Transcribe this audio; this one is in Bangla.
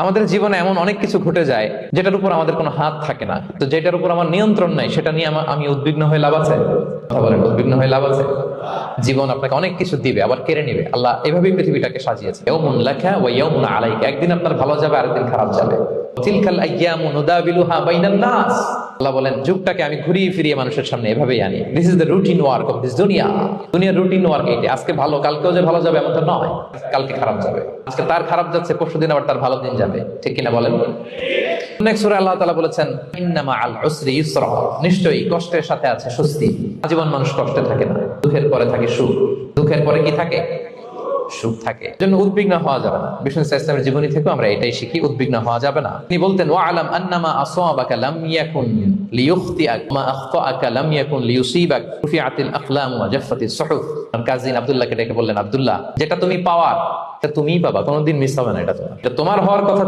আমাদের জীবনে এমন অনেক কিছু ঘটে যায় যেটার উপর আমাদের কোনো হাত থাকে না, তো যেটার উপর আমার নিয়ন্ত্রণ নাই সেটা নিয়ে আমি উদ্বিগ্ন হয়ে লাভ আছে? কথা বলেন, উদ্বিগ্ন হয়ে লাভ আছে? জীবন আপনাকে অনেক কিছু দিবে, আবার কেড়ে নিবে। আল্লাহ এভাবেই পৃথিবীটাকে সাজিয়েছে, ইয়াউমুন লাকা ওয়া ইয়াউমুন আলাইকা। একদিন আপনার ভালো যাবে, আরেকদিন খারাপ যাবে। তিলকাল আইয়ামু নুদাবিলুহা বাইনান নাস। আল্লাহ বলেন, যুগটাকে আমি ঘুরিয়ে ফিরিয়ে মানুষের সামনে এভাবেই আনি। This is the routine work of this দুনিয়া। দুনিয়ার রুটিন ওয়ার্ক এইটা। আজকে ভালো, কালকেও যে ভালো যাবে এমন তো নয়। কালকে খারাপ যাবে, আজকে তার খারাপ যাচ্ছে, পরশুদিন আবার তার ভালো দিন যাবে। ঠিক কিনা বলেন? নেক্সট সূরা আল্লাহ তাআলা বলেছেন, ইন্না মাআল উসরি ইউসরা। নিশ্চয়ই কষ্টের সাথে আছে স্বস্তি। জীবন মানুষ কষ্টে থাকে না, দুঃখের পরে থাকে সুখ। দুঃখের পরে কি থাকে? সুখ থাকে। জন্য উদ্বিগ্ন হওয়া যাবে না। বিষ্ণু ইসলামের জীবনী থেকে আমরা এটাই শিখি, উদ্বিগ্ন হওয়া যাবে না। তিনি বলতেন, ওয়া'লাম আন্নামা আসাবাকা লাম ইয়াকুন লিইখতিআক মা আখতাআকা লাম ইয়াকুন লিইউসিবাক রুফিআতিল আকলাম ওয়া জাফফাতিস সুহুফ। কাজী আব্দুল্লাহকে ডেকে বললেন, আব্দুল্লাহ, যেটা তুমি পাওয়ার এটা তুমিই পাবা, কোনোদিন মিস হবে না। এটা তোমার হওয়ার কথা